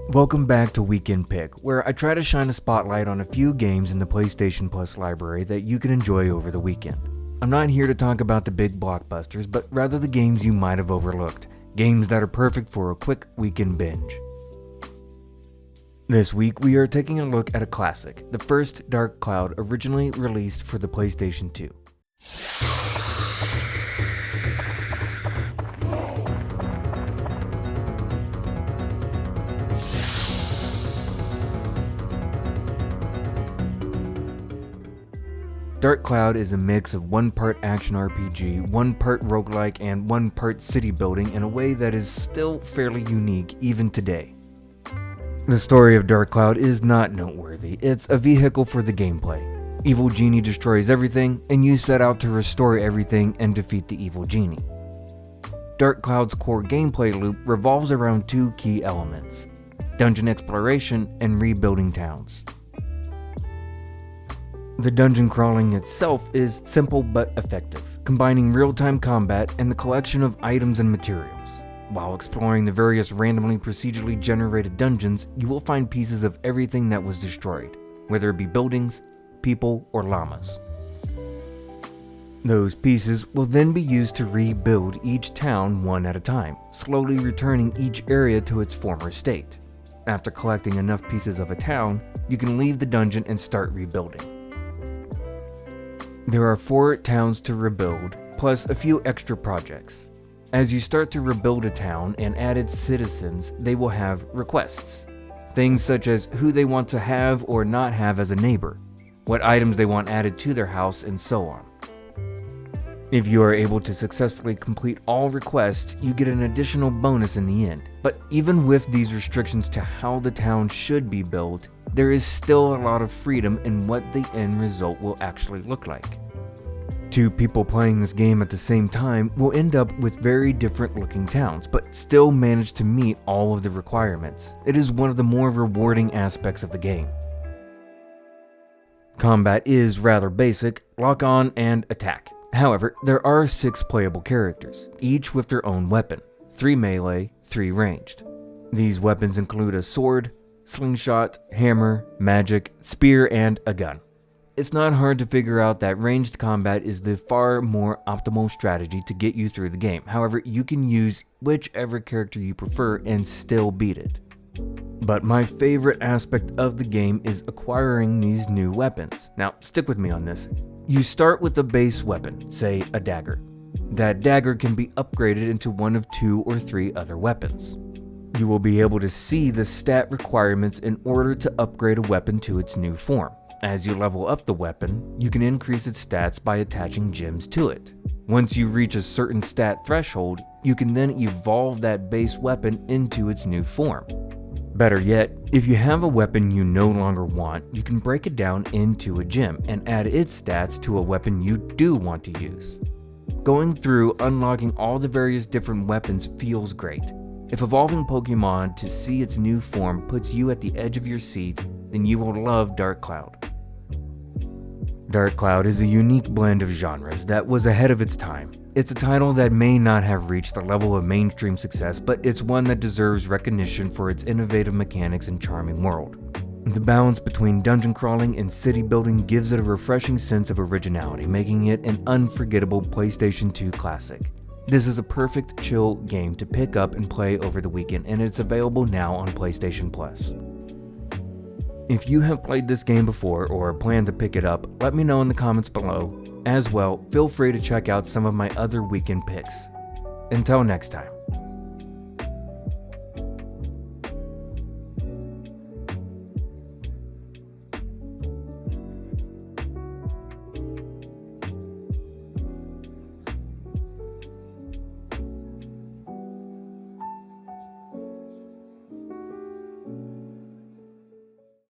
Welcome back to Weekend Pick, where I try to shine a spotlight on a few games in the PlayStation Plus library that you can enjoy over the weekend. I'm not here to talk about the big blockbusters, but rather the games you might have overlooked, games that are perfect for a quick weekend binge. This week we are taking a look at a classic, the first Dark Cloud, originally released for the PlayStation 2. Dark Cloud is a mix of one part action RPG, one part roguelike, and one part city building in a way that is still fairly unique even today. The story of Dark Cloud is not noteworthy, it's a vehicle for the gameplay. Evil Genie destroys everything, and you set out to restore everything and defeat the evil genie. Dark Cloud's core gameplay loop revolves around two key elements: dungeon exploration and rebuilding towns. The dungeon crawling itself is simple but effective, combining real-time combat and the collection of items and materials. While exploring the various randomly procedurally generated dungeons, you will find pieces of everything that was destroyed, whether it be buildings, people, or llamas. Those pieces will then be used to rebuild each town one at a time, slowly returning each area to its former state. After collecting enough pieces of a town, you can leave the dungeon and start rebuilding. There are 4 towns to rebuild, plus a few extra projects. As you start to rebuild a town and add its citizens, they will have requests. Things such as who they want to have or not have as a neighbor, what items they want added to their house, and so on. If you are able to successfully complete all requests, you get an additional bonus in the end. But even with these restrictions to how the town should be built, there is still a lot of freedom in what the end result will actually look like. 2 people playing this game at the same time will end up with very different looking towns, but still manage to meet all of the requirements. It is one of the more rewarding aspects of the game. Combat is rather basic: lock on and attack. However, there are 6 playable characters, each with their own weapon, 3 melee, 3 ranged. These weapons include a sword, slingshot, hammer, magic, spear, and a gun. It's not hard to figure out that ranged combat is the far more optimal strategy to get you through the game. However, you can use whichever character you prefer and still beat it. But my favorite aspect of the game is acquiring these new weapons. Now, stick with me on this. You start with a base weapon, say a dagger. That dagger can be upgraded into one of 2 or 3 other weapons. You will be able to see the stat requirements in order to upgrade a weapon to its new form. As you level up the weapon, you can increase its stats by attaching gems to it. Once you reach a certain stat threshold, you can then evolve that base weapon into its new form. Better yet, if you have a weapon you no longer want, you can break it down into a gem and add its stats to a weapon you do want to use. Going through unlocking all the various different weapons feels great. If evolving Pokemon to see its new form puts you at the edge of your seat, then you will love Dark Cloud. Dark Cloud is a unique blend of genres that was ahead of its time. It's a title that may not have reached the level of mainstream success, but it's one that deserves recognition for its innovative mechanics and charming world. The balance between dungeon crawling and city building gives it a refreshing sense of originality, making it an unforgettable PlayStation 2 classic. This is a perfect chill game to pick up and play over the weekend, and it's available now on PlayStation Plus. If you have played this game before or plan to pick it up, let me know in the comments below. As well, feel free to check out some of my other weekend picks. Until next time.